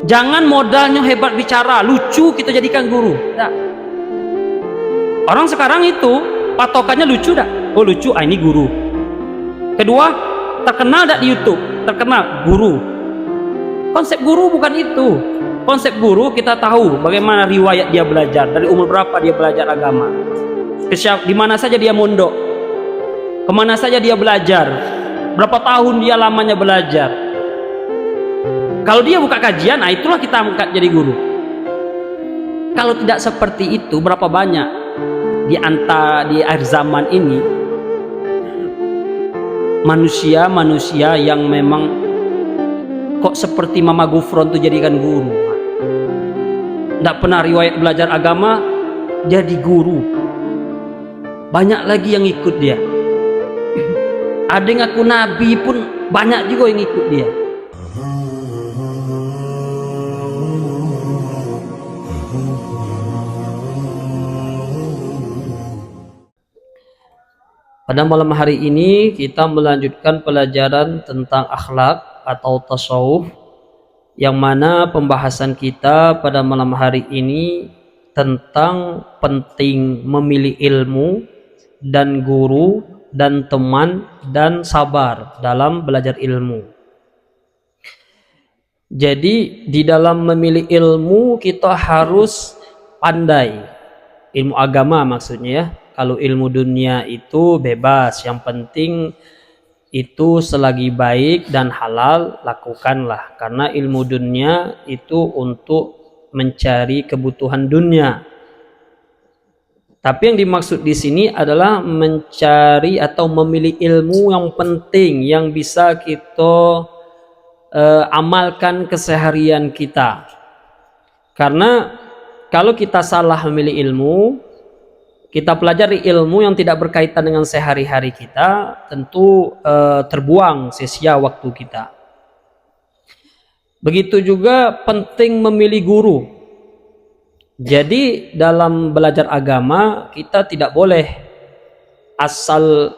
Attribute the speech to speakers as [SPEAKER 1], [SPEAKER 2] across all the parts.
[SPEAKER 1] Jangan modalnya hebat bicara, lucu kita jadikan guru. Tidak. Orang sekarang itu patokannya lucu dah. Oh lucu, ini guru. Kedua, terkenal dak di YouTube, terkenal guru. Konsep guru bukan itu. Konsep guru kita tahu bagaimana riwayat dia belajar, dari umur berapa dia belajar agama, di mana saja dia mondok, kemana saja dia belajar, berapa tahun dia lamanya belajar. Kalau dia buka kajian, nah itulah kita angkat jadi guru. Kalau tidak seperti itu, berapa banyak di akhir zaman ini manusia-manusia yang memang kok seperti Mama Gufron tuh jadikan guru. Tidak pernah riwayat belajar agama jadi guru. Banyak lagi yang ikut dia. Ada yang ngaku nabi pun banyak juga yang ikut dia. Pada malam hari ini kita melanjutkan pelajaran tentang akhlak atau tasawuf, yang mana pembahasan kita pada malam hari ini tentang penting memilih ilmu dan guru dan teman dan sabar dalam belajar ilmu. Jadi di dalam memilih ilmu kita harus pandai, ilmu agama maksudnya ya. Kalau ilmu dunia itu bebas, yang penting itu selagi baik dan halal lakukanlah, karena ilmu dunia itu untuk mencari kebutuhan dunia. Tapi yang dimaksud di sini adalah mencari atau memilih ilmu yang penting, yang bisa kita amalkan keseharian kita. Karena kalau kita salah memilih ilmu, kita pelajari ilmu yang tidak berkaitan dengan sehari-hari kita, tentu terbuang sia-sia waktu kita. Begitu juga penting memilih guru. Jadi dalam belajar agama kita tidak boleh asal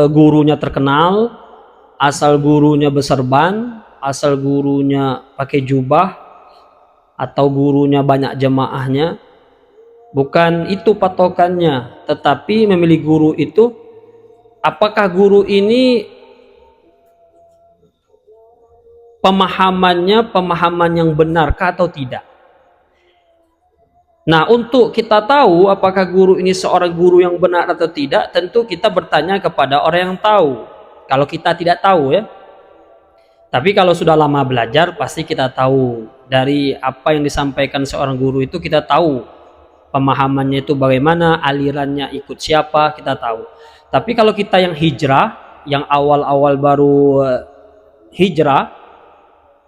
[SPEAKER 1] gurunya terkenal, asal gurunya berserban, asal gurunya pakai jubah, atau gurunya banyak jemaahnya. Bukan itu patokannya, tetapi memilih guru itu apakah guru ini pemahamannya pemahaman yang benarkah atau tidak. Nah, untuk kita tahu apakah guru ini seorang guru yang benar atau tidak, tentu kita bertanya kepada orang yang tahu. Kalau kita tidak tahu ya. Tapi kalau sudah lama belajar pasti kita tahu dari apa yang disampaikan seorang guru itu, kita tahu pemahamannya itu bagaimana, alirannya ikut siapa, kita tahu. Tapi kalau kita yang hijrah, yang awal-awal baru hijrah,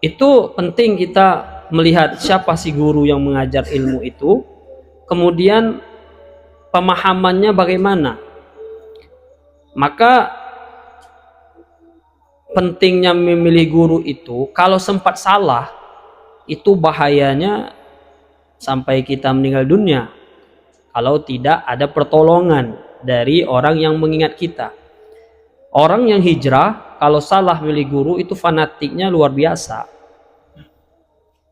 [SPEAKER 1] itu penting kita melihat siapa sih guru yang mengajar ilmu itu, kemudian pemahamannya bagaimana. Maka pentingnya memilih guru itu, kalau sempat salah, itu bahayanya sampai kita meninggal dunia kalau tidak ada pertolongan dari orang yang mengingat kita. Orang yang hijrah kalau salah milih guru itu fanatiknya luar biasa.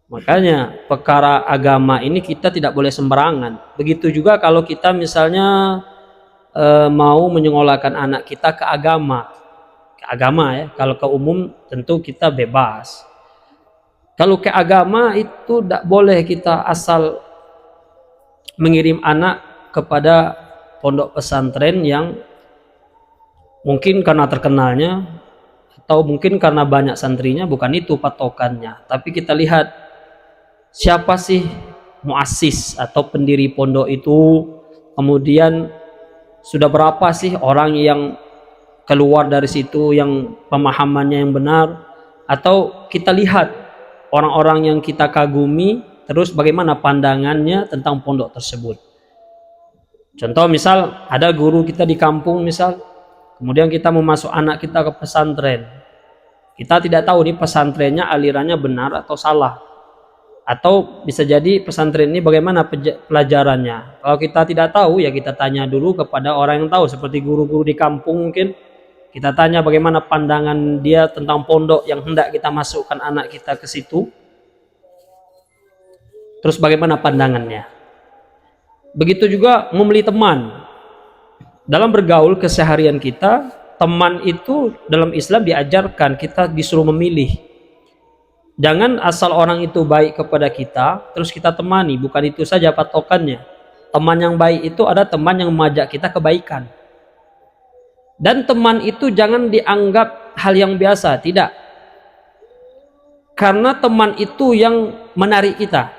[SPEAKER 1] Makanya perkara agama ini kita tidak boleh sembarangan. Begitu juga kalau kita misalnya mau menyekolahkan anak kita ke agama ya. Kalau ke umum tentu kita bebas. Kalau ke agama itu tidak boleh kita asal mengirim anak kepada pondok pesantren yang mungkin karena terkenalnya atau mungkin karena banyak santrinya. Bukan itu patokannya, tapi kita lihat siapa sih muassis atau pendiri pondok itu, kemudian sudah berapa sih orang yang keluar dari situ yang pemahamannya yang benar, atau kita lihat orang-orang yang kita kagumi, terus bagaimana pandangannya tentang pondok tersebut. Contoh misal ada guru kita di kampung misal, kemudian kita mau masuk anak kita ke pesantren. Kita tidak tahu nih pesantrennya alirannya benar atau salah. Atau bisa jadi pesantren ini bagaimana pelajarannya. Kalau kita tidak tahu ya kita tanya dulu kepada orang yang tahu, seperti guru-guru di kampung mungkin. Kita tanya bagaimana pandangan dia tentang pondok yang hendak kita masukkan anak kita ke situ. Terus bagaimana pandangannya? Begitu juga memilih teman. Dalam bergaul keseharian kita, teman itu dalam Islam diajarkan kita disuruh memilih. Jangan asal orang itu baik kepada kita terus kita temani, bukan itu saja patokannya. Teman yang baik itu ada teman yang mengajak kita kebaikan. Dan teman itu jangan dianggap hal yang biasa, tidak. Karena teman itu yang menarik kita.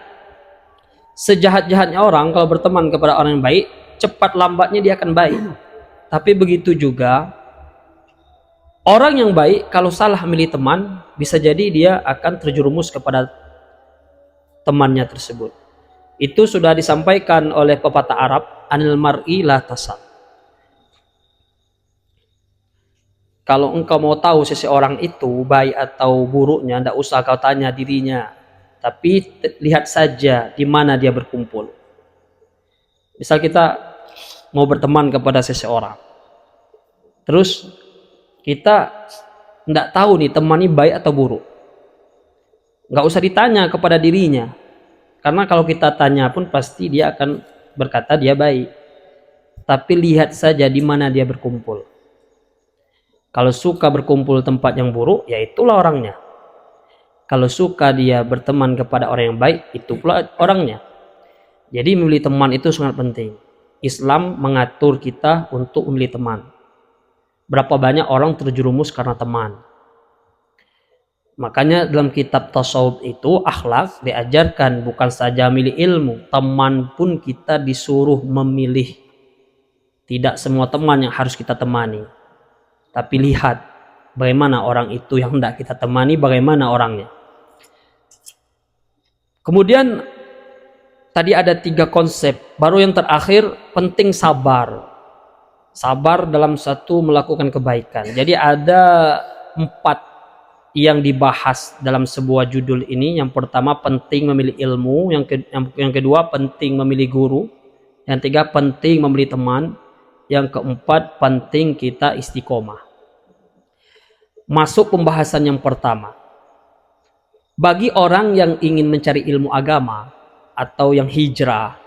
[SPEAKER 1] Sejahat-jahatnya orang kalau berteman kepada orang yang baik, cepat lambatnya dia akan baik. Tapi begitu juga orang yang baik kalau salah milih teman, bisa jadi dia akan terjerumus kepada temannya tersebut. Itu sudah disampaikan oleh pepatah Arab, anil mar'i la tasad. Kalau engkau mau tahu seseorang itu baik atau buruknya, tidak usah kau tanya dirinya, tapi lihat saja di mana dia berkumpul. Misal kita mau berteman kepada seseorang, terus kita tidak tahu nih teman ini baik atau buruk, nggak usah ditanya kepada dirinya, karena kalau kita tanya pun pasti dia akan berkata dia baik. Tapi lihat saja di mana dia berkumpul. Kalau suka berkumpul tempat yang buruk, ya itulah orangnya. Kalau suka dia berteman kepada orang yang baik, itu pula orangnya. Jadi memilih teman itu sangat penting. Islam mengatur kita untuk memilih teman. Berapa banyak orang terjerumus karena teman. Makanya dalam kitab tasawuf itu akhlak diajarkan bukan saja milih ilmu, teman pun kita disuruh memilih. Tidak semua teman yang harus kita temani. Tapi lihat bagaimana orang itu yang hendak kita temani, bagaimana orangnya. Kemudian tadi ada 3 konsep, baru yang terakhir penting sabar. Sabar dalam satu melakukan kebaikan. Jadi ada 4 yang dibahas dalam sebuah judul ini. Yang pertama penting memilih ilmu, yang kedua penting memilih guru, yang ketiga penting memilih teman, yang keempat penting kita istiqomah. Masuk pembahasan yang pertama. Bagi orang yang ingin mencari ilmu agama atau yang hijrah,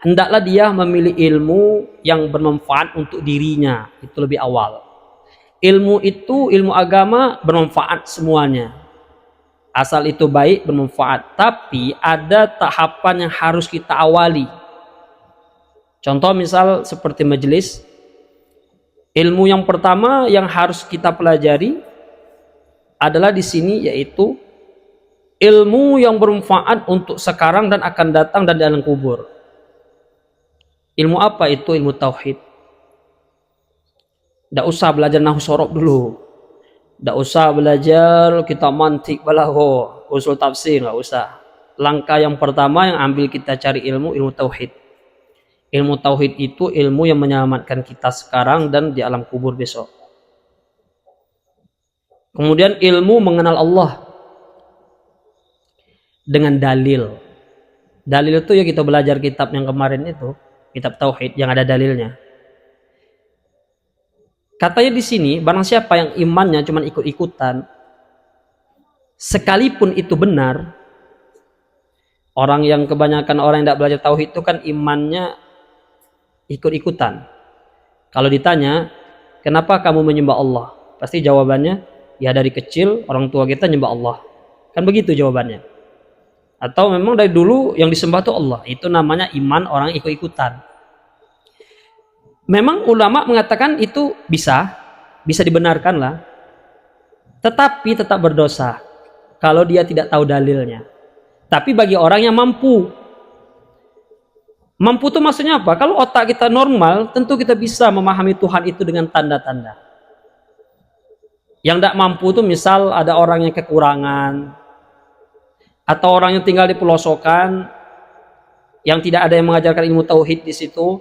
[SPEAKER 1] hendaklah dia memilih ilmu yang bermanfaat untuk dirinya. Itu lebih awal. Ilmu itu, ilmu agama bermanfaat semuanya. Asal itu baik, bermanfaat. Tapi ada tahapan yang harus kita awali. Contoh misal seperti majelis. Ilmu yang pertama yang harus kita pelajari adalah di sini, yaitu ilmu yang bermanfaat untuk sekarang dan akan datang dan di alam kubur. Ilmu apa itu? Ilmu tauhid. Tidak usah belajar nahwu sorob dulu. Tidak usah belajar kitab mantik, balagho, usul tafsir, nggak usah. Langkah yang pertama yang ambil kita cari ilmu tauhid. Ilmu tauhid itu ilmu yang menyelamatkan kita sekarang dan di alam kubur besok. Kemudian ilmu mengenal Allah dengan dalil. Dalil itu ya kita belajar kitab yang kemarin itu, kitab tauhid yang ada dalilnya. Katanya di sini, barang siapa yang imannya cuma ikut-ikutan, sekalipun itu benar, orang yang kebanyakan orang yang tidak belajar tauhid itu kan imannya ikut-ikutan. Kalau ditanya, kenapa kamu menyembah Allah? Pasti jawabannya, ya dari kecil orang tua kita nyembah Allah. Kan begitu jawabannya. Atau memang dari dulu yang disembah itu Allah. Itu namanya iman orang ikut-ikutan. Memang ulama mengatakan itu bisa dibenarkan lah. Tetapi tetap berdosa kalau dia tidak tahu dalilnya. Tapi bagi orang yang mampu itu maksudnya apa? Kalau otak kita normal, tentu kita bisa memahami Tuhan itu dengan tanda-tanda. Yang tidak mampu itu misal ada orang yang kekurangan, atau orang yang tinggal di pelosokan, yang tidak ada yang mengajarkan ilmu tauhid di situ,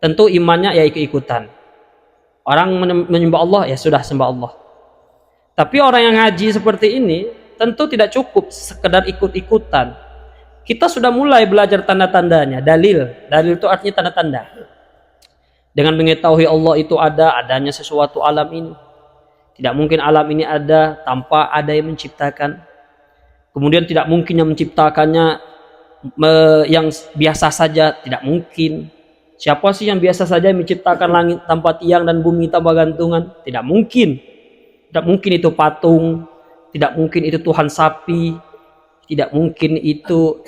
[SPEAKER 1] tentu imannya ya ikut-ikutan. Orang menyembah Allah, ya sudah sembah Allah. Tapi orang yang ngaji seperti ini, tentu tidak cukup sekedar ikut-ikutan. Kita sudah mulai belajar tanda-tandanya, dalil. Dalil itu artinya tanda-tanda. Dengan mengetahui Allah itu adanya sesuatu alam ini. Tidak mungkin alam ini ada tanpa ada yang menciptakan. Kemudian tidak mungkin yang menciptakannya yang biasa saja, tidak mungkin. Siapa sih yang biasa saja menciptakan langit tanpa tiang dan bumi tanpa gantungan? Tidak mungkin. Tidak mungkin itu patung, tidak mungkin itu Tuhan sapi, tidak mungkin itu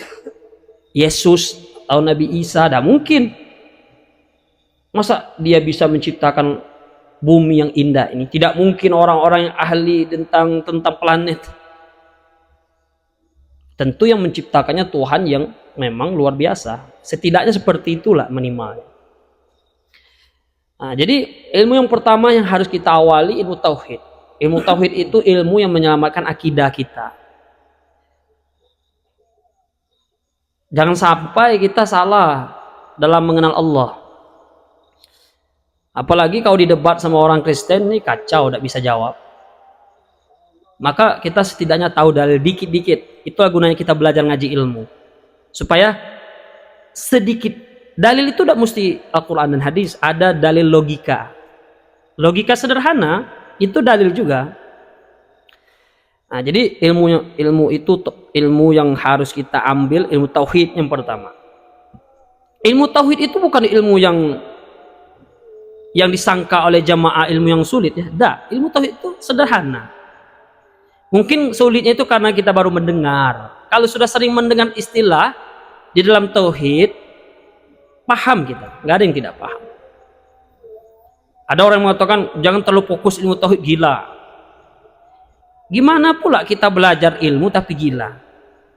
[SPEAKER 1] Yesus atau Nabi Isa, tidak mungkin. Masa dia bisa menciptakan bumi yang indah ini? Tidak mungkin orang-orang yang ahli tentang planet. Tentu yang menciptakannya Tuhan yang memang luar biasa. Setidaknya seperti itulah minimal. Nah, jadi ilmu yang pertama yang harus kita awali ilmu tauhid. Ilmu tauhid itu ilmu yang menyelamatkan akidah kita. Jangan sampai kita salah dalam mengenal Allah. Apalagi kalau didebat sama orang Kristen nih kacau, tidak bisa jawab. Maka kita setidaknya tahu dalil dikit-dikit. Itulah gunanya kita belajar ngaji ilmu. Supaya sedikit. Dalil itu tidak mesti Al-Quran dan hadis. Ada dalil logika. Logika sederhana itu dalil juga. Nah, jadi ilmu itu ilmu yang harus kita ambil, ilmu tauhid yang pertama. Ilmu tauhid itu bukan ilmu yang disangka oleh jamaah ilmu yang sulit ya. Ilmu tauhid itu sederhana. Mungkin sulitnya itu karena kita baru mendengar. Kalau sudah sering mendengar istilah di dalam tauhid, paham kita. Nggak ada yang tidak paham. Ada orang yang mengatakan jangan terlalu fokus ilmu tauhid, gila. Gimana pula kita belajar ilmu tapi gila?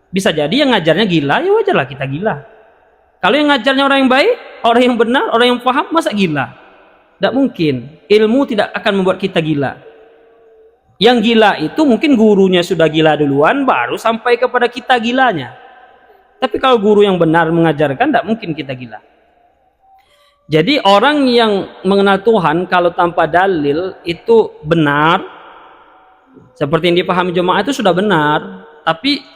[SPEAKER 1] Bisa jadi yang ngajarnya gila, ya wajarlah kita gila. Kalau yang ngajarnya orang yang baik, orang yang benar, orang yang paham, masa gila? Tidak mungkin. Ilmu tidak akan membuat kita gila. Yang gila itu mungkin gurunya sudah gila duluan, baru sampai kepada kita gilanya. Tapi kalau guru yang benar mengajarkan, tidak mungkin kita gila. Jadi orang yang mengenal Tuhan kalau tanpa dalil itu benar, seperti yang dipahami jemaah itu sudah benar, tapi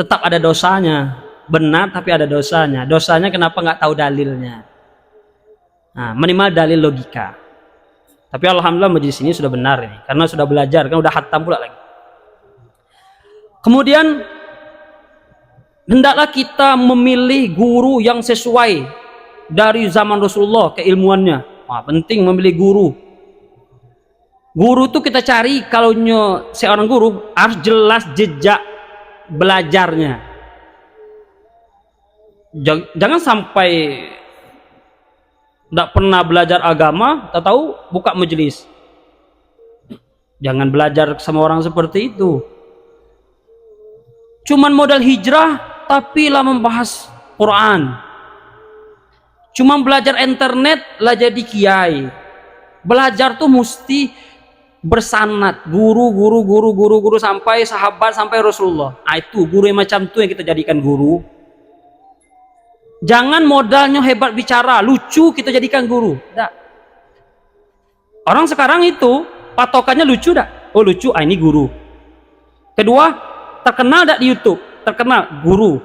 [SPEAKER 1] tetap ada dosanya. Benar tapi ada dosanya. Dosanya kenapa nggak tahu dalilnya? Nah, minimal dalil logika. Tapi alhamdulillah majelis ini sudah benar ini, karena sudah belajar, kan udah khatam pula lagi. Kemudian hendaklah kita memilih guru yang sesuai dari zaman Rasulullah keilmuannya. Wah, penting memilih guru. Guru itu kita cari kalau seorang guru harus jelas jejak belajarnya. Jangan sampai tidak pernah belajar agama, tak tahu buka majelis. Jangan belajar sama orang seperti itu. Cuman modal hijrah, tapi lah membahas Quran. Cuman belajar internet lah jadi kiai. Belajar tuh mesti bersanad, guru sampai sahabat, sampai Rasulullah. Nah, itu guru yang macam itu yang kita jadikan guru. Jangan modalnya hebat bicara, lucu kita jadikan guru. Tidak. Orang sekarang itu patokannya lucu dah. Oh lucu, ini guru. Kedua, terkenal dak di YouTube, terkenal guru.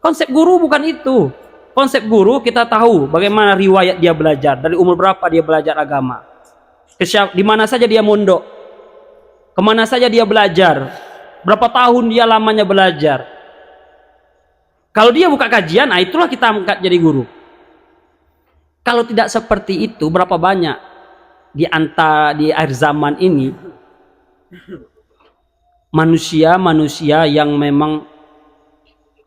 [SPEAKER 1] Konsep guru bukan itu. Konsep guru kita tahu bagaimana riwayat dia belajar, dari umur berapa dia belajar agama, di mana saja dia mondok, kemana saja dia belajar, berapa tahun dia lamanya belajar. Kalau dia buka kajian, nah itulah kita angkat jadi guru. Kalau tidak seperti itu, berapa banyak di akhir zaman ini manusia yang memang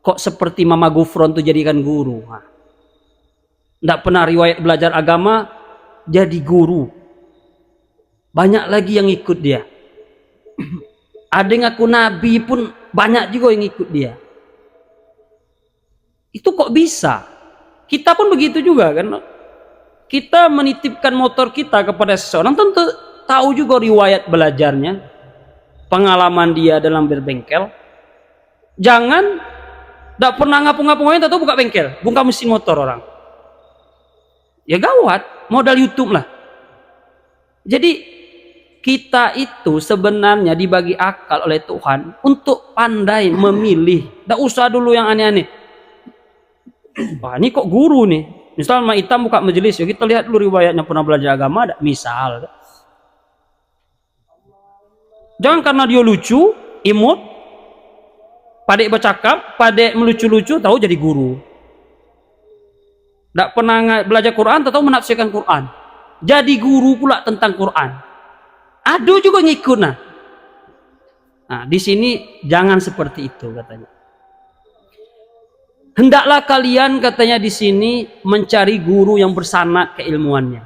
[SPEAKER 1] kok seperti Mama Gufron tuh jadikan guru. Tidak pernah riwayat belajar agama jadi guru. Banyak lagi yang ikut dia. Ada yang ngaku nabi pun banyak juga yang ikut dia. Itu kok bisa? Kita pun begitu juga kan. Kita menitipkan motor kita kepada seseorang, tentu tahu juga riwayat belajarnya, pengalaman dia dalam berbengkel. Jangan tidak pernah ngapung-ngapung atau buka bengkel, buka mesin motor orang. Ya gawat, modal YouTube lah. Jadi kita itu sebenarnya dibagi akal oleh Tuhan untuk pandai memilih. Tidak usah dulu yang aneh-aneh. Wah, ini kok guru nih. Misal Mak Itam buka majelis, ya kita lihat dulu riwayatnya pernah belajar agama ada. Misal. Jangan karena dia lucu, imut, Padek bercakap, padek melucu-lucu, tahu jadi guru. Tidak pernah belajar Quran, tahu menafsirkan Quran. Jadi guru pula tentang Quran. Aduh juga ngikut nah. Nah, di sini jangan seperti itu katanya. Hendaklah kalian katanya di sini mencari guru yang bersanad keilmuannya.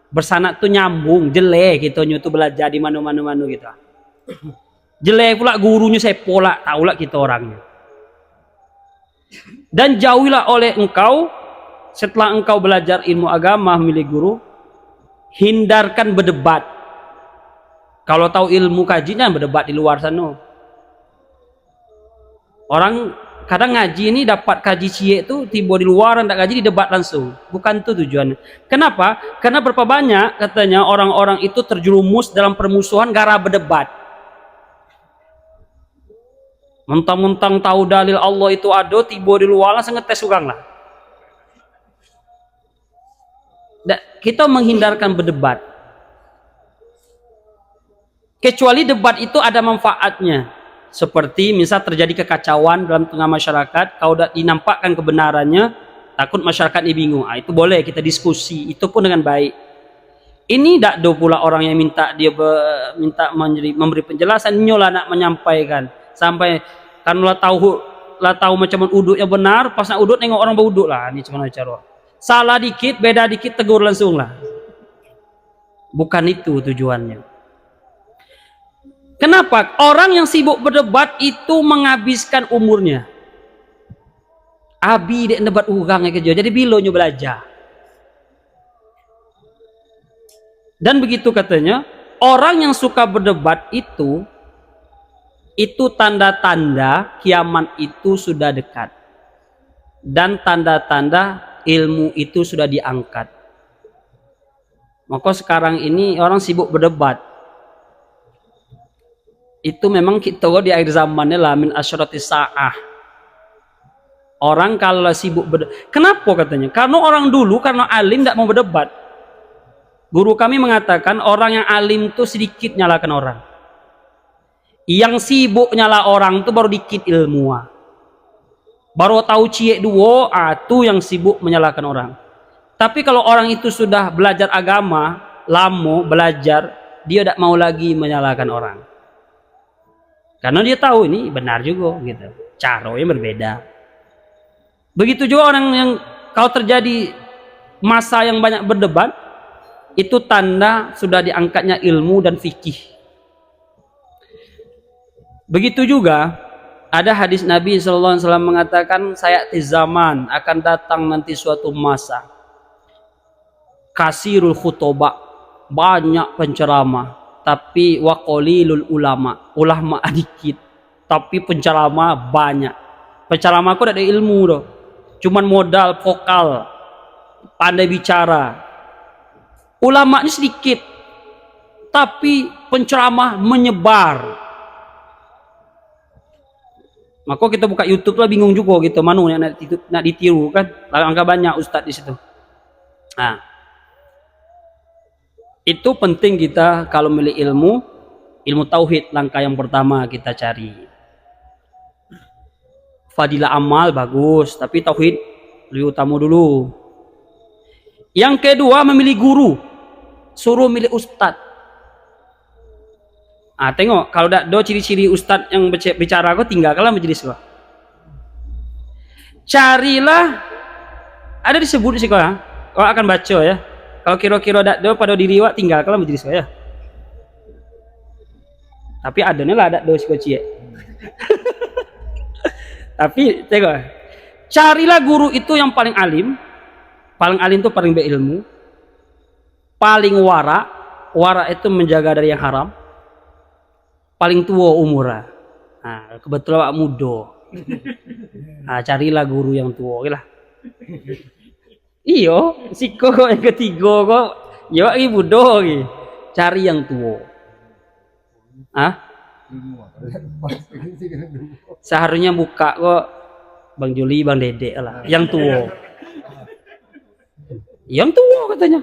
[SPEAKER 1] Bersanad tuh nyambung, jelek gitu nyu tuh belajar di mana-mana gitu. Jelek pula gurunya saya pola, tahulah kita orangnya. Dan jauhilah oleh engkau setelah engkau belajar ilmu agama milik guru, hindarkan berdebat. Kalau tahu ilmu kajinya berdebat di luar sana. Orang kadang ngaji ini dapat kaji cie itu tiba di luar, tidak ngaji di debat langsung. Bukan itu tujuannya. Kenapa? Karena berapa banyak katanya orang-orang itu terjerumus dalam permusuhan gara berdebat. Mentang-mentang tahu dalil Allah itu ada, tiba di luar langsung ngetes orang lah. Kita menghindarkan berdebat. Kecuali debat itu ada manfaatnya. Seperti misal terjadi kekacauan dalam tengah masyarakat, kalau dinampakkan kebenarannya, takut masyarakat ini bingung. Itu boleh kita diskusi, itu pun dengan baik. Ini tidak ada pula orang yang minta memberi penjelasan, nyolah nak menyampaikan. Sampai kan lah tahu macam uduk yang benar, pas nak uduk nengok orang beruduk lah, ini cuma cara. Salah dikit, beda dikit, tegur langsung lah. Bukan itu tujuannya. Kenapa? Orang yang sibuk berdebat itu menghabiskan umurnya. Abi dek debat urang kerja, jadi bilonya belajar. Dan begitu katanya, orang yang suka berdebat itu tanda-tanda kiamat itu sudah dekat. Dan tanda-tanda ilmu itu sudah diangkat. Maka sekarang ini orang sibuk berdebat. Itu memang kita di akhir zamannya lah min asyratis sa'ah. Orang kalau sibuk berdebat. Kenapa katanya? Karena orang dulu karena alim tidak mau berdebat. Guru kami mengatakan orang yang alim itu sedikit nyalakan orang. Yang sibuk nyala orang itu baru dikit ilmu. Baru tahu cie duo, itu yang sibuk menyalahkan orang. Tapi kalau orang itu sudah belajar agama, lama belajar, dia tidak mau lagi menyalahkan orang. Karena dia tahu ini benar juga gitu. Caranya berbeda. Begitu juga orang yang kalau terjadi masa yang banyak berdebat, itu tanda sudah diangkatnya ilmu dan fikih. Begitu juga ada hadis Nabi SAW mengatakan sayati zaman akan datang nanti suatu masa kasirul khutobah, banyak penceramah, tapi waqalilul ulama dikit, tapi penceramah banyak. Penceramah aku ada ilmu doh, cuman modal vokal, pandai bicara. Ulamanya sedikit, tapi penceramah menyebar. Maka kita buka YouTube lah bingung juga gitu, mana yang nak ditiru kan? Angka banyak ustadz di situ. Nah, itu penting kita kalau milih ilmu tauhid langkah yang pertama kita cari. Fadilah amal bagus, tapi tauhid lebih utama dulu. Yang kedua memilih guru, suruh milih ustadz. Tengok kalau ada ciri-ciri ustadz yang bicara kau tinggalkanlah majelis kau. Carilah, ada disebut di sekolah, kau akan baca ya. Kalau kira-kira ada pada diri wak tinggalkanlah majelis kau ya. Tapi adanya lah ada sekolah cie. Tapi tengok, carilah guru itu yang paling alim itu paling berilmu, paling wara itu menjaga dari yang haram. Paling tua umurnya. Nah, kebetulan Pak muda. Carilah guru yang tua lah. Iyo, siko yang ketiga kok, ya lagi muda lagi. Cari yang tua. Seharusnya buka kok Bang Juli, Bang Dedek lah. Yang tua. Yang tua katanya.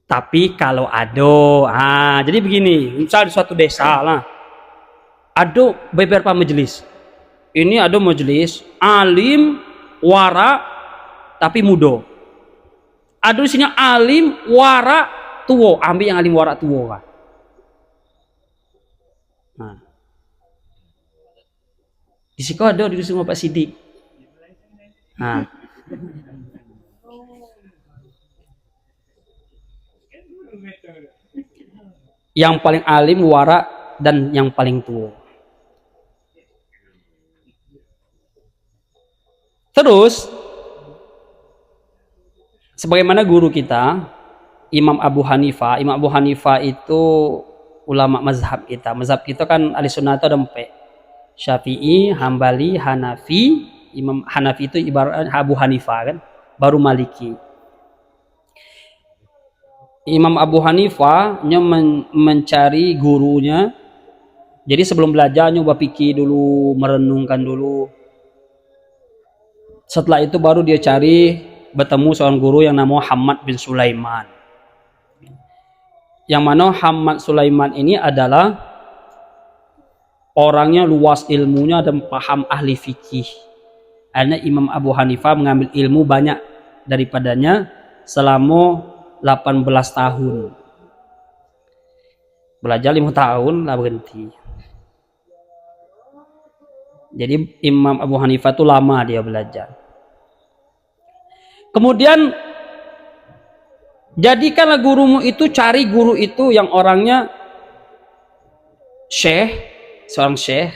[SPEAKER 1] Tapi kalau ado, jadi begini, misal di suatu desa lah, ada beberapa majelis. Ini ada majelis alim, wara, tapi mudo. Ada di sini alim, wara, tuwo. Ambil yang alim, wara, tuwo. Nah. Di situ ada di semua Pak Sidik. Nah. Yang paling alim, wara, dan yang paling tua. Terus, sebagaimana guru kita, Imam Abu Hanifah. Imam Abu Hanifah itu ulama mazhab kita. Mazhab kita kan ahli sunnah itu ada 4. Syafi'i, Hambali, Hanafi. Imam Hanafi itu ibarat Abu Hanifah kan, baru Maliki. Imam Abu Hanifah mencari gurunya. Jadi sebelum belajar nyoba pikir dulu, merenungkan dulu. Setelah itu baru dia cari bertemu seorang guru yang namanya Hamad bin Sulaiman. Yang mana Hamad Sulaiman ini adalah orangnya luas ilmunya dan paham ahli fikih. Akhirnya Imam Abu Hanifah mengambil ilmu banyak daripadanya selama 18 tahun. Belajar 5 tahun lah berhenti. Jadi Imam Abu Hanifah itu lama dia belajar. Kemudian jadikanlah gurumu itu, cari guru itu yang orangnya syekh, seorang syekh.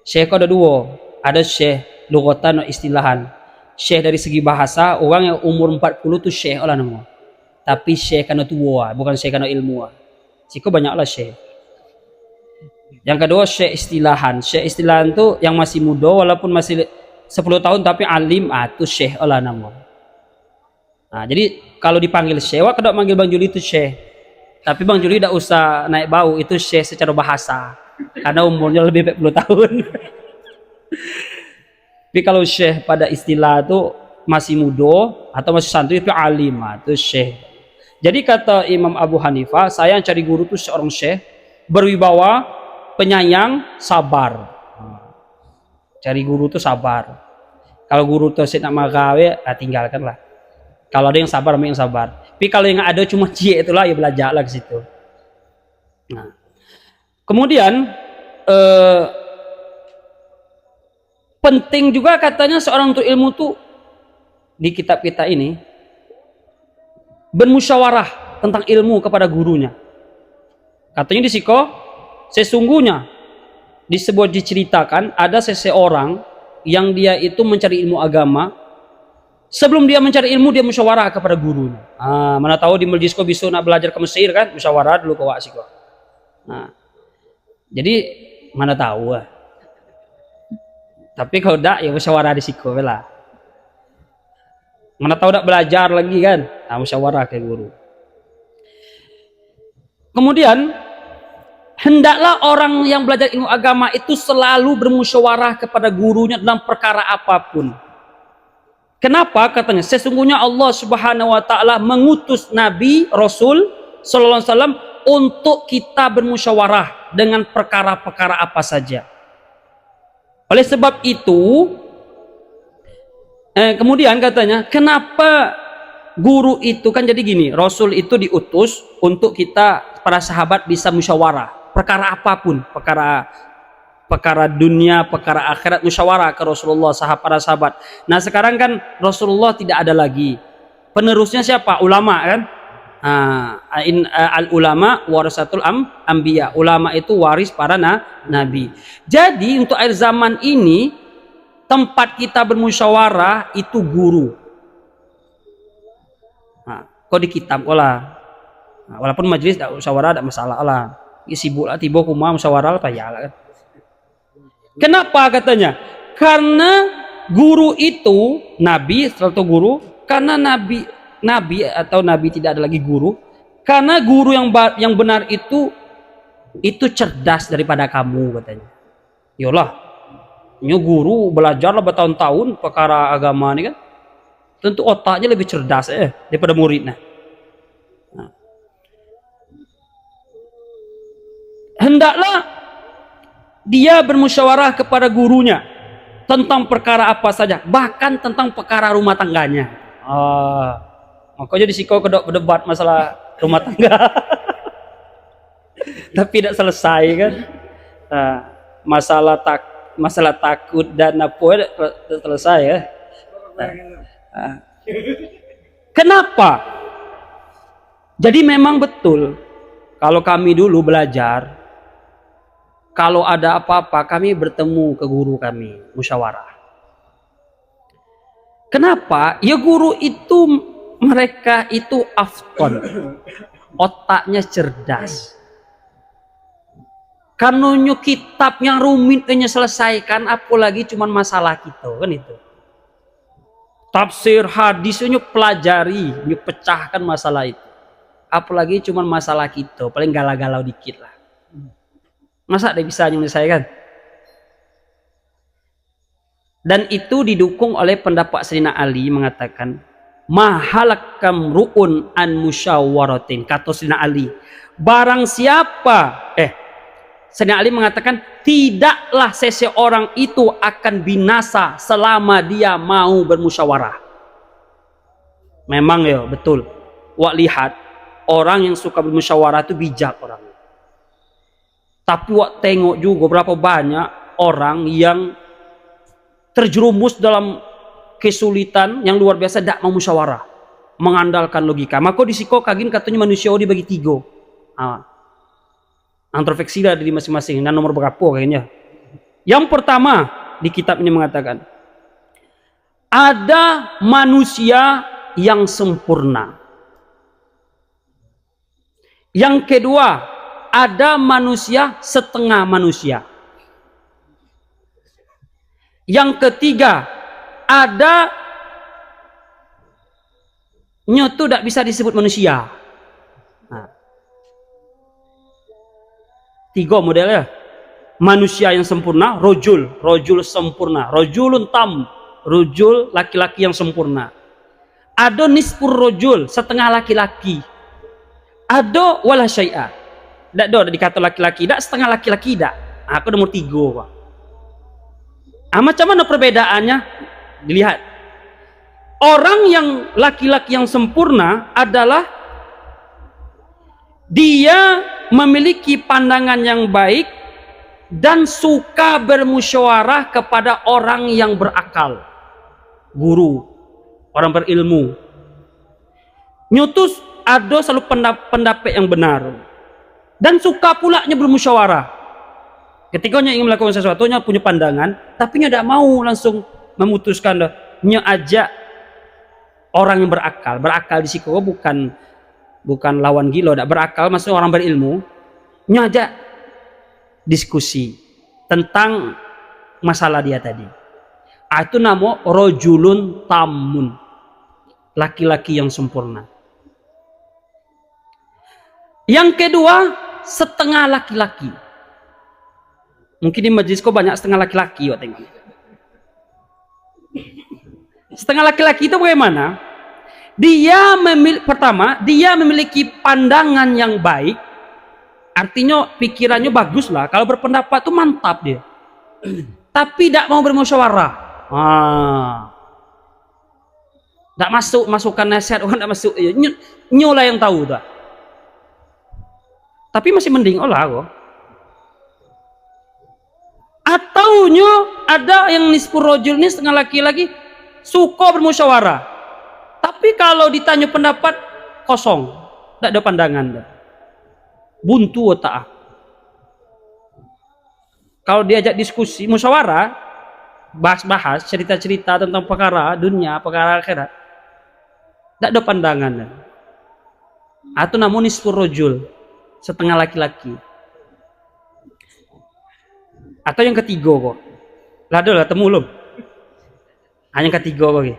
[SPEAKER 1] Syekh ada 2, ada syekh lughatan atau istilahan. Syekh dari segi bahasa, orang yang umur 40 itu syekh lah nama. Tapi syekh karena tua, bukan syekh karena ilmu. Siku banyaklah syekh. Yang kedua syekh istilahan. Syekh istilahan itu yang masih muda walaupun masih 10 tahun tapi alim, itu syekh lah nama. Nah, jadi kalau dipanggil syekh, kalau manggil Bang Juli itu syekh. Tapi Bang Juli tidak usah naik bau, itu syekh secara bahasa. Karena umurnya lebih 40 tahun. Tapi kalau syekh pada istilah itu masih muda atau masih santri itu alim, itu syekh. Jadi kata Imam Abu Hanifah, saya yang cari guru itu seorang syekh berwibawa, penyayang, sabar. Cari guru itu sabar. Kalau guru itu nak magawe, tinggalkanlah. Kalau ada yang sabar, ambil yang sabar. Tapi kalau yang ada cuma cie itulah, ya belajarlah ke situ. Nah, kemudian penting juga katanya seorang untuk ilmu tuh di kitab kita ini bermusyawarah tentang ilmu kepada gurunya. Katanya di siko, sesungguhnya diceritakan ada seseorang yang dia itu mencari ilmu agama. Sebelum dia mencari ilmu, dia musyawarah kepada gurunya. Mana tahu di Meljisko bisa nak belajar ke Mesir kan, musyawarah dulu ke wak siko. Jadi mana tahu lah. Tapi kalau tidak ya musyawarah di siko lah. Mana tahu nak belajar lagi kan, musyawarah ke guru. Kemudian hendaklah orang yang belajar ilmu agama itu selalu bermusyawarah kepada gurunya dalam perkara apapun. Kenapa? Katanya sesungguhnya Allah Subhanahu wa taala mengutus Nabi Rasul sallallahu alaihi wasallam untuk kita bermusyawarah dengan perkara-perkara apa saja. Oleh sebab itu kemudian katanya, kenapa guru itu kan jadi gini, Rasul itu diutus untuk kita para sahabat bisa musyawarah perkara apapun, perkara dunia, perkara akhirat, musyawarah ke Rasulullah, para sahabat. Nah sekarang kan Rasulullah tidak ada lagi, penerusnya siapa? Ulama kan. Al ulama warasatul anbiya, ulama itu waris para nabi. Jadi untuk akhir zaman ini tempat kita bermusyawarah itu guru. Kau di kitab lah. Walaupun majelis tak musyawarah tak masalah lah. Sibuk lah tiba kumah musyawarah apa ya lah. Kenapa katanya? Karena guru itu nabi, satu guru. Karena nabi atau nabi tidak ada lagi guru. Karena guru yang benar itu cerdas daripada kamu katanya. Yolah. Ini guru belajarlah bertahun-tahun perkara agama ini kan. Tentu otaknya lebih cerdas daripada muridnya. Nah. Hendaklah dia bermusyawarah kepada gurunya tentang perkara apa saja, bahkan tentang perkara rumah tangganya. Makanya disiko kedok berdebat masalah rumah tangga. Tapi tidak selesai kan. Nah, masalah takut dan apa tidak selesai ya. Kenapa? Jadi memang betul kalau kami dulu belajar, kalau ada apa-apa kami bertemu ke guru kami, musyawarah. Kenapa? Ya guru itu, mereka itu afton, otaknya cerdas. Karena kitab yang rumit selesaikan, apalagi cuman masalah kita kan itu. Tafsir hadisnya pelajari, pecahkan masalah itu. Apalagi cuman masalah kita, paling galau-galau dikit lah. Masa dia bisa menyelesaikan? Dan itu didukung oleh pendapat Sayyidina Ali mengatakan, mahalakam ru'un an musyawaratin. Kata Sayyidina Ali, barang siapa Sayyidina Ali mengatakan, tidaklah seseorang itu akan binasa selama dia mau bermusyawarah. Memang ya betul. Wak lihat orang yang suka bermusyawarah itu bijak orang. Tapi wak tengok juga berapa banyak orang yang terjerumus dalam kesulitan yang luar biasa, tidak mau musyawarah, mengandalkan logika. Maka disiko kagin katanya manusia dibagi 3. Introspeksi lah di masing-masing. Dan nomor berapa kayaknya? Yang pertama di kitab ini mengatakan, ada manusia yang sempurna. Yang kedua, ada manusia setengah manusia. Yang ketiga, ada nyoto tidak bisa disebut manusia. Nah, 3 modelnya. Manusia yang sempurna, rojul sempurna, rojulun tam, rojul laki-laki yang sempurna. Ada nisfur rojul, setengah laki-laki. Ada wala syai'a, tidak ada dikata laki-laki, tidak setengah laki-laki, tidak. Aku nomor 3 Pak. Macam mana perbedaannya? Dilihat. Orang yang laki-laki yang sempurna adalah dia memiliki pandangan yang baik dan suka bermusyawarah kepada orang yang berakal, guru, orang berilmu. Nyutus ada selalu pendapat yang benar dan suka pulanya bermusyawarah. Ketika dia ingin melakukan sesuatu, dia punya pandangan, tapi dia tidak mau langsung memutuskan. Dia ajak orang yang berakal. Berakal di sini bukan lawan gila, tidak berakal, maksudnya orang berilmu. Dia ajak diskusi tentang masalah dia tadi. Itu nama rojulun tamun, laki-laki yang sempurna. Yang kedua, setengah laki-laki. Mungkin di majlis kok banyak setengah laki-laki, setengah laki-laki itu bagaimana? Pertama, dia memiliki pandangan yang baik, artinya pikirannya bagus lah. Kalau berpendapat itu mantap dia. Tapi tidak mau bermusyawarah. Tidak masukkan nasihat, orang tidak masuk. Nyolah yang tahu dah. Tapi masih mending olah kok. Atau ada yang nisfur rojul ini setengah laki-laki suka bermusyawarah, tapi kalau ditanya pendapat kosong, tidak ada pandangan, buntu otak. Kalau diajak diskusi musyawarah, bahas cerita-cerita tentang perkara dunia, perkara akhirat, tidak ada pandangan. Atau namun nisfur rojul, setengah laki-laki. Atau yang ketiga kok, lah temu belum? Hanya ketiga kok.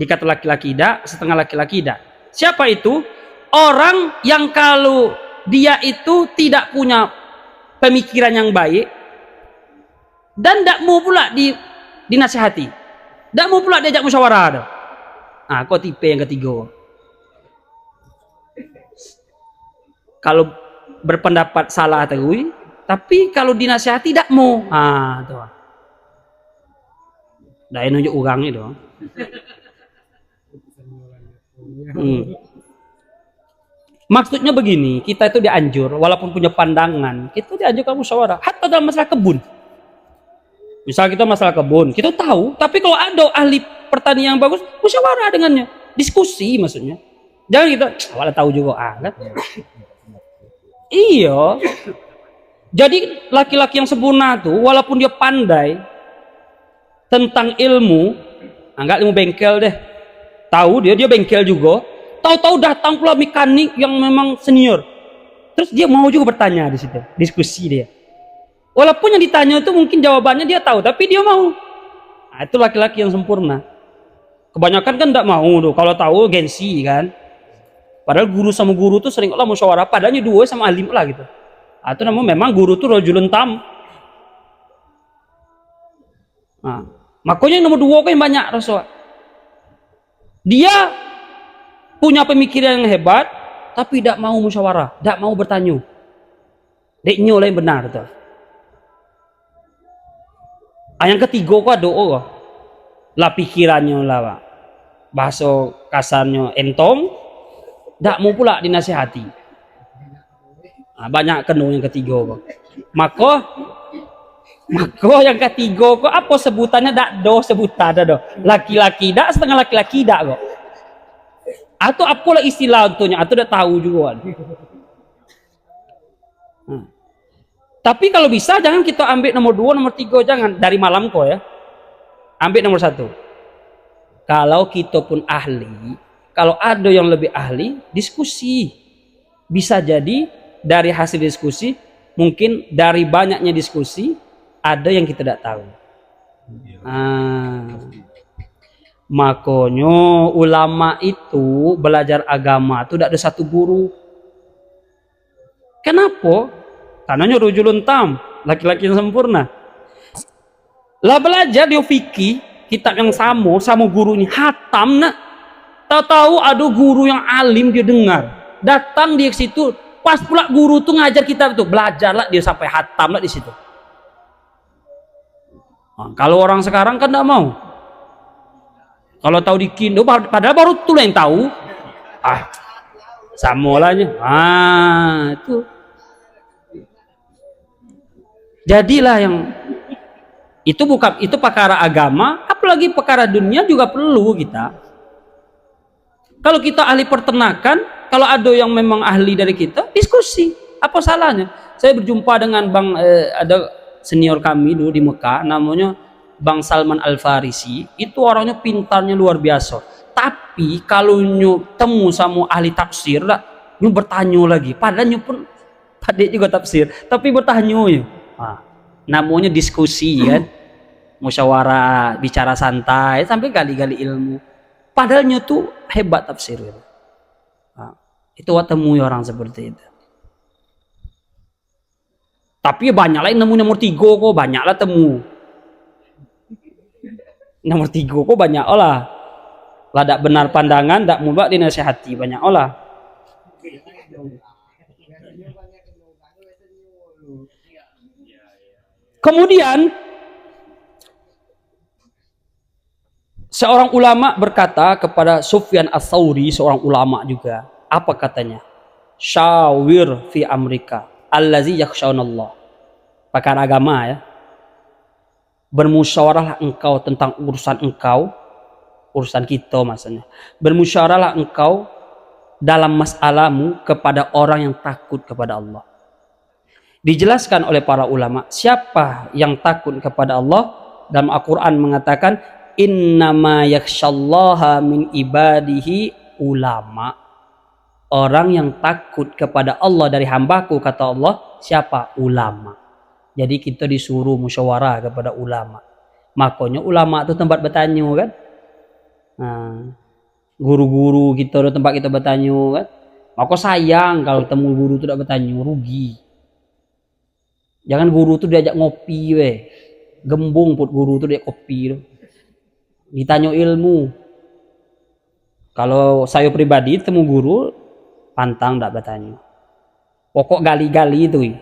[SPEAKER 1] Dikata laki-laki tidak, setengah laki-laki tidak. Siapa itu? Orang yang kalau dia itu tidak punya pemikiran yang baik dan tidak mau pula dinasihati. Tidak mau pula diajak musyawarah dah. Nah, kok tipe yang ketiga. Kalau berpendapat salah terus, tapi kalau dinasihati tidak mau. Ah, tuh. Dah nunjuk orang itu. Maksudnya begini, kita itu dianjur, walaupun punya pandangan, kita dianjurkan musyawarah. Hatta dalam masalah kebun. Misal kita masalah kebun, kita tahu, tapi kalau ada ahli pertanian yang bagus, musyawarah dengannya, diskusi maksudnya. Jangan kita, awalnya tahu juga, kan? Iya. Jadi laki-laki yang sempurna tuh, walaupun dia pandai tentang ilmu, enggak ilmu bengkel deh, tahu dia bengkel juga, tahu-tahu datang pula mekanik yang memang senior, terus dia mau juga bertanya di situ, diskusi dia. Walaupun yang ditanya itu mungkin jawabannya dia tahu, tapi dia mau. Nah, itu laki-laki yang sempurna. Kebanyakan kan tidak mau tuh, kalau tahu gengsi kan. Padahal guru sama guru tuh sering lah musyawarah, padahalnya dua sama alim lah gitu. Nah, itu namanya memang guru tuh rajulun tam. Nah, makanya yang nomor dua kan yang banyak Rasul. Dia punya pemikiran yang hebat, tapi tidak mau musyawarah, tidak mau bertanya. Deknya lah yang benar tuh. Yang ketiga kok doa lah pikirannya lah Pak. Bahasa kasarnya entong, tidak mau pula dinasihati. Nah, banyak kena yang ketiga kok. Maka yang ketiga kok apa sebutannya? Tak do sebutan ada. Laki-laki dak, setengah laki-laki dak kok. Atau apalah istilah untuknya, atau tidak tahu juga. Tapi kalau bisa jangan kita ambil nomor 2, nomor 3, jangan dari malam kok ya. Ambil nomor 1. Kalau kita pun ahli, kalau ada yang lebih ahli, diskusi. Bisa jadi dari hasil diskusi, mungkin dari banyaknya diskusi, ada yang kita tidak tahu. Makanya ulama itu belajar agama itu tidak ada satu guru. Kenapa? Karena rujulun tam, laki-laki yang sempurna. Lah belajar dia fikih, kitab yang sama guru ini hatam nak. Tahu-tahu ada guru yang alim dia dengar. Datang dia ke situ, pas pula guru tuh ngajar kitab itu, belajarlah dia sampai hatam lah di situ. Nah, kalau orang sekarang kan tidak mau. Kalau tahu di Kindo, padahal baru tuh yang tahu. Sama lahnya. Itu. Jadilah yang itu perkara agama, apalagi perkara dunia juga perlu kita. Kalau kita ahli peternakan, kalau ada yang memang ahli dari kita, diskusi. Apa salahnya? Saya berjumpa dengan ada senior kami dulu di Mekah, namanya Bang Salman Al-Farisi. Itu orangnya pintarnya luar biasa. Tapi kalau temu sama ahli tafsir, bertanya lagi. Padahal pun padahal juga tafsir, tapi bertanya ya. Namanya diskusi kan, musyawarah, bicara santai sampai gali-gali ilmu. Padahalnya tuh hebat tafsir gitu. Itu temui orang seperti itu. Tapi banyak lah nemu nomor 3 kok, banyak lah temu. Nomor 3 kok banyak lah. Tidak benar pandangan, tidak mudah dinasihati, banyak lah. Kemudian seorang ulama berkata kepada Sufyan Ats-Tsauri, seorang ulama juga. Apa katanya? Syawir fi amrika allazi yakhshawunallah. Perkara agama ya. Bermusyawarahlah engkau tentang urusan kita maksudnya. Bermusyawarahlah engkau dalam masalahmu kepada orang yang takut kepada Allah. Dijelaskan oleh para ulama, siapa yang takut kepada Allah? Dalam Al-Quran mengatakan, innama yakhshallaha min ibadihi ulama. Orang yang takut kepada Allah dari hambaku, kata Allah, siapa? Ulama. Jadi kita disuruh musyawarah kepada ulama. Makanya ulama itu tempat bertanya kan. Guru-guru kita itu tempat kita bertanya kan. Maka sayang kalau temu guru itu tidak bertanya, rugi. Jangan guru tuh diajak ngopi weh. Gembung put guru tuh diajak kopi tuh. ditanya ilmu. Kalau saya pribadi temu guru pantang tak bertanya. Pokok gali-gali itu.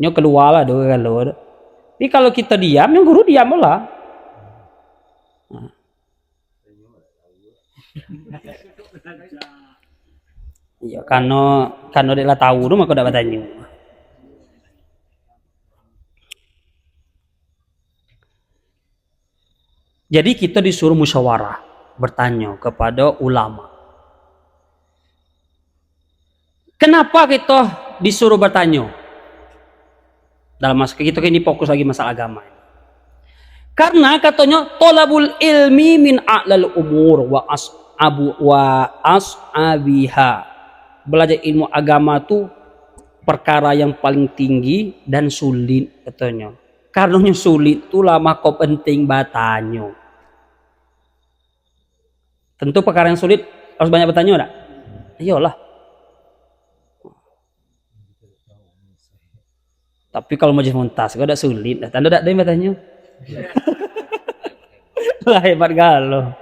[SPEAKER 1] Nyo keluar lah do kalau. Tapi kalau kita diam, yang guru diam lah. Nah. Iya, karena dia lah tahu tu maka tak bertanya. Jadi kita disuruh musyawarah, bertanya kepada ulama. Kenapa kita disuruh bertanya? Dalam masa kita ini fokus lagi masalah agama. Karena katanya tolabul ilmi min a'lal umur wa as'abiha. Belajar ilmu agama itu perkara yang paling tinggi dan sulit katanya. Karena sulit itu lama kau penting bertanya. Tentu perkara yang sulit harus banyak bertanya enggak? Iyalah. Tapi kalau majlis muntas kau ada sulit, tanda tak ada yang bertanya. Lah hebat galau.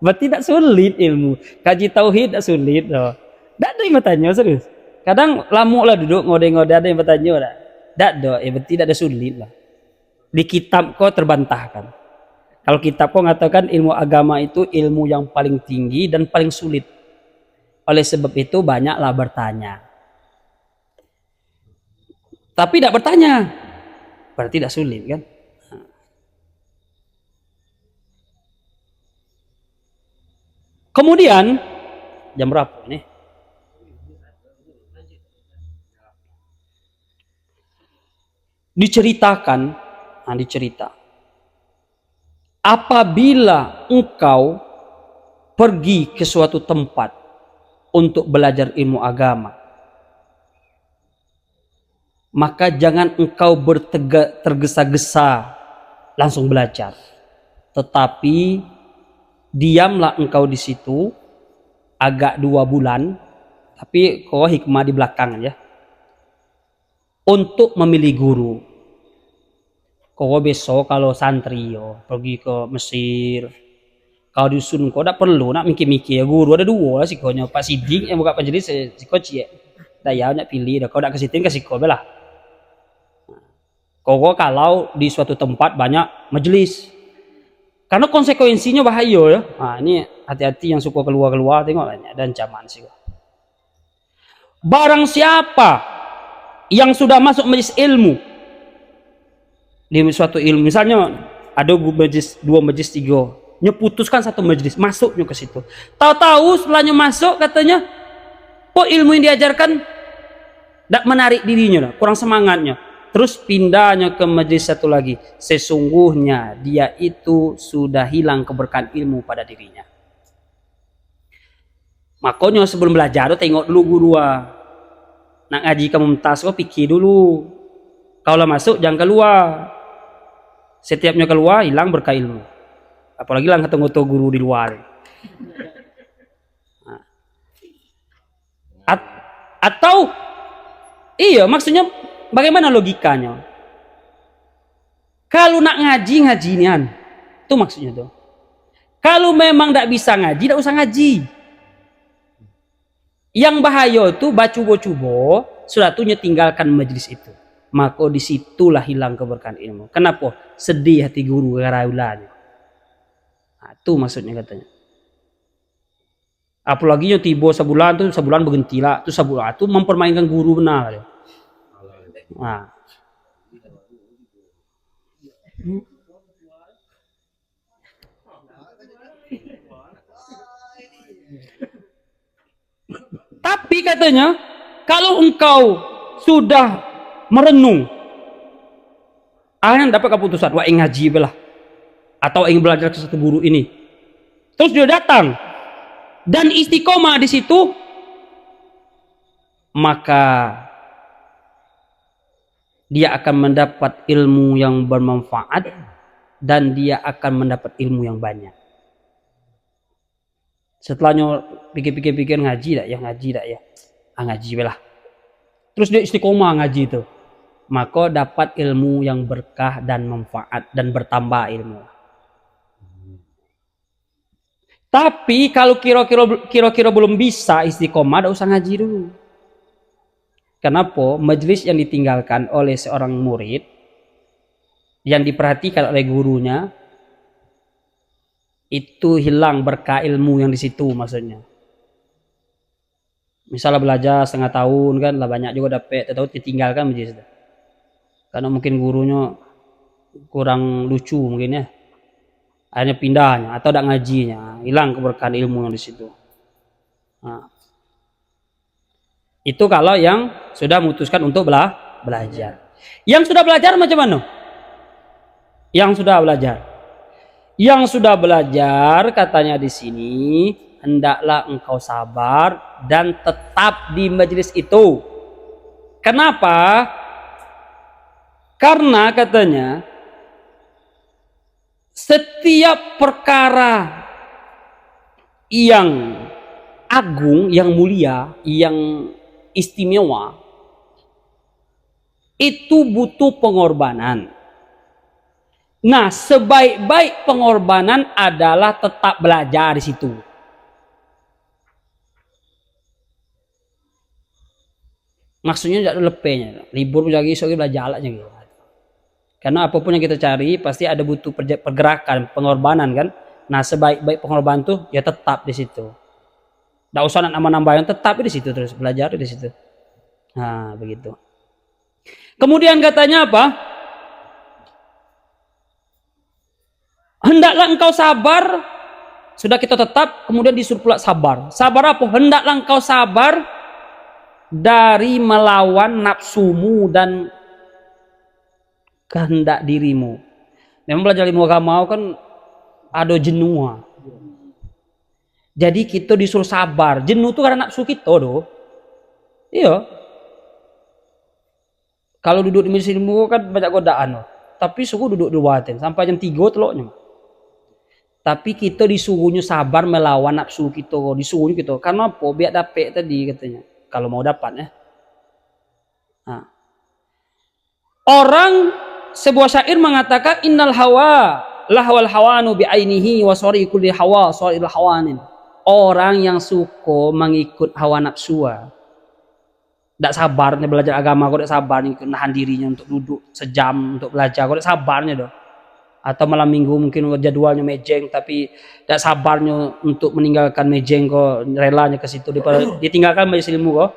[SPEAKER 1] Berarti tak sulit ilmu. Kaji tauhid tak sulit loh. Tak ada yang bertanya serius. Kadang lamuk lah duduk ngode-ngode ada yang bertanya dah. Tak ada, berarti tak ada sulit lah. Di kitab kau terbantahkan. Kalau kitab kau mengatakan ilmu agama itu ilmu yang paling tinggi dan paling sulit. Oleh sebab itu banyaklah bertanya. Tapi tidak bertanya, berarti tidak sulit kan? Kemudian jam berapa nih? Diceritakan, dicerita. Apabila engkau pergi ke suatu tempat untuk belajar ilmu agama, maka jangan engkau tergesa-gesa langsung belajar. Tetapi diamlah engkau di situ agak 2 bulan, tapi kau hikmah di belakang ya. Untuk memilih guru. Kau besok kalau santri yo pergi ke Mesir, kau dusun kau tak perlu nak mikir-mikir ya guru ada 2 lah sih kau Pak Sidik yang buka majelis si kau cie. Daya nak pilih dah kau nak ke situ kasih kau belah. Kau kalau di suatu tempat banyak majelis. Karena konsekuensinya bahaya ya. Ini hati-hati yang suka keluar-keluar tengok ada ancaman sih. Barang siapa yang sudah masuk majelis ilmu di suatu ilmu, misalnya ada majelis 2 majelis 3, nyeputuskan satu majelis, masuknya ke situ. Tahu-tahu setelahnya masuk katanya, kok ilmu yang diajarkan tidak menarik dirinya, kurang semangatnya. Terus pindahnya ke majelis satu lagi. Sesungguhnya dia itu sudah hilang keberkahan ilmu pada dirinya. Makanya sebelum belajar tengok dulu guru. Nak ngaji kamu mentas kau pikir dulu. Kalau masuk jangan keluar. Setiapnya keluar hilang berkah ilmu. Apalagi lah ketemu guru di luar. Atau iya maksudnya bagaimana logikanya? Kalau nak ngaji nian, itu maksudnya tuh. Kalau memang tidak bisa ngaji, tidak usah ngaji. Yang bahaya itu bacu-bacu sudah tuh tinggalkan majelis itu. Maka disitulah hilang keberkahan ilmu. Kenapa? Sedih hati guru karaulannya. Itu maksudnya katanya. Apalagi yang tiba sebulan berhenti lah. Itu sebulan itu mempermainkan guru benar. Nah. Tapi katanya kalau engkau sudah merenung, dapat keputusan, wah ingin ngaji belah, atau ingin belajar ke satu guru ini, terus dia datang dan istiqomah di situ, maka dia akan mendapat ilmu yang bermanfaat dan dia akan mendapat ilmu yang banyak. Setelahnya pikir-pikir ngaji tak ya, ngaji belah. Terus dia istiqomah ngaji itu, maka dapat ilmu yang berkah dan manfaat dan bertambah ilmu. Tapi kalau kira-kira belum bisa istiqomah, tidak usah ngaji dulu. Kenapa? Majelis yang ditinggalkan oleh seorang murid, yang diperhatikan oleh gurunya, itu hilang berkah ilmu yang di situ maksudnya. Misalnya belajar setengah tahun kan, lah banyak juga dapat, tahu ditinggalkan majelis itu. Karena mungkin gurunya kurang lucu mungkin ya. Akhirnya pindahnya atau tidak ngajinya, hilang keberkahan ilmu yang di situ. Nah, itu kalau yang sudah memutuskan untuk belajar. Yang sudah belajar macam mana? Yang sudah belajar. Yang sudah belajar katanya di sini, hendaklah engkau sabar dan tetap di majelis itu. Kenapa? Karena katanya setiap perkara yang agung, yang mulia, yang istimewa, itu butuh pengorbanan. Nah, sebaik-baik pengorbanan adalah tetap belajar di situ. Maksudnya tidak ada lepenya, libur lagi soalnya belajar aja gitu. Karena apapun yang kita cari pasti ada butuh pergerakan, pengorbanan kan. Nah, sebaik-baik pengorbanan tuh ya tetap di situ. Tidak usah nambah-nambah, yang tetap di situ terus belajar di situ. Nah, begitu. Kemudian katanya apa? Hendaklah engkau sabar. Sudah kita tetap, kemudian disuruh pula sabar. Sabar apa? Hendaklah engkau sabar dari melawan nafsumu dan kehendak dirimu. Memang belajar ilmu agama kan ada jenuh. Jadi kita disuruh sabar. Jenuh itu karena nafsu kita doh. Iya. Kalau duduk di majelis ilmu kan banyak godaan. Tapi suku duduk di batin sampai jam 3 teloknya. Tapi kita disuruhnya sabar melawan nafsu kita, disuruhnya kita. Karena apa? Biar dapat tadi katanya. Kalau mau dapat ya. Nah. Orang sebuah syair mengatakan innal hawa lahwal hawanu bi ainihi wa sari kulli hawa saril hawanin. Orang yang suka mengikut hawa nafsu, tidak sabarnya belajar agama, kok tidak sabar nahan dirinya untuk duduk sejam untuk belajar, kok tidak sabarnya doh. Atau malam minggu mungkin jadwalnya mejeng tapi tidak sabarnya untuk meninggalkan mejeng, kok relanya ke situ ditinggalkan majelis ilmu kok.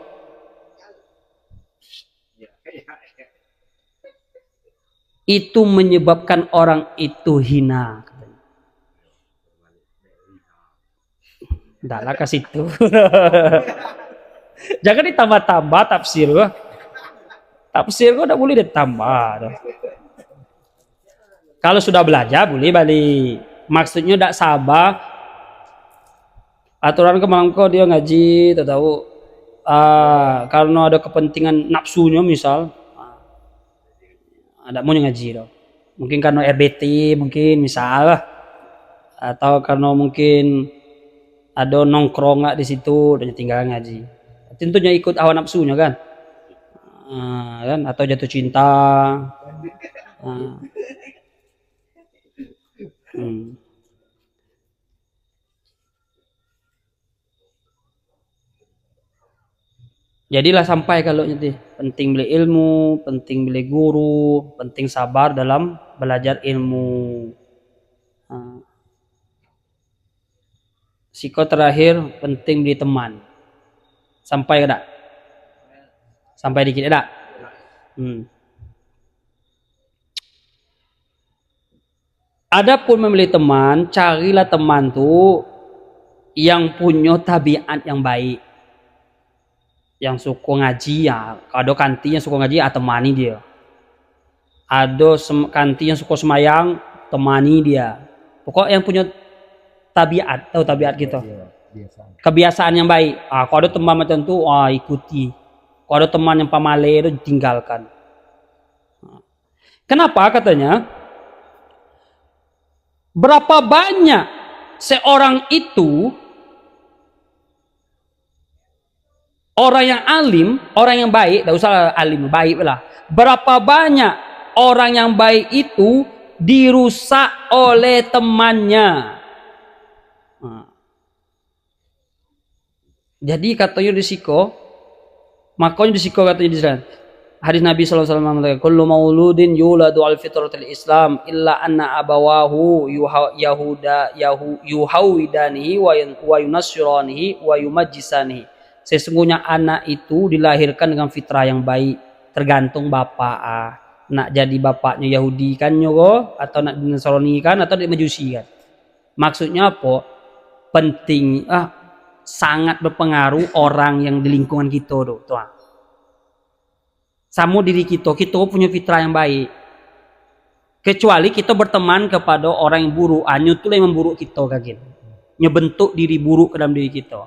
[SPEAKER 1] Itu menyebabkan orang itu hina. Tidaklah ke situ. Jangan ditambah-tambah tafsir. Tafsir kok tidak boleh ditambah. Kalau sudah belajar boleh balik. Maksudnya tidak sabar. Aturan kemarin kok dia ngaji, tahu karena ada kepentingan nafsunya misal. Ada mau ngaji dong. Mungkin karena RBT mungkin misal, atau karena mungkin ada nongkrong nggak di situ dan tinggal ngaji. Tentunya ikut hawa nafsunya kan, kan atau jatuh cinta. Jadilah sampai kalau nanti penting beli ilmu, penting beli guru, penting sabar dalam belajar ilmu. Siko terakhir penting beli teman. Sampai enggak? Sampai dikit enggak? Adapun memilih teman, carilah teman tuh yang punya tabiat yang baik. Yang suka ngaji ya, ada kanti yang suka ngaji ya temani dia. Ada kanti yang suka semayang, temani dia. Pokok yang punya tabiat, tahu tabiat gitu. Kebiasaan yang baik. Kalau ada teman macam tu, ikuti. Kalau ada teman yang pamale itu tinggalkan. Kenapa katanya? Berapa banyak seorang itu orang yang alim, orang yang baik, tidak usah alim, baik lah. Berapa banyak orang yang baik itu dirusak oleh temannya. Jadi katanya risiko, makanya risiko katanya di sana. Hadis Nabi SAW mengatakan, "Kullu mauludin yuladu al fitratil Islam illa anna abawahu yuhawidanihi wa yunassiranihi wa yumajjisanihi." Sesungguhnya anak itu dilahirkan dengan fitrah yang baik, tergantung bapak. Nak jadi bapaknya Yahudi kan nyogo, atau nak Nasrani kan, atau di Majusi kan. Maksudnya apa? Penting, sangat berpengaruh orang yang di lingkungan kita tuh. Sama diri kita punya fitrah yang baik. Kecuali kita berteman kepada orang yang buruk, itu yang memburuk kita kaget. Nyebentuk diri buruk ke dalam diri kita.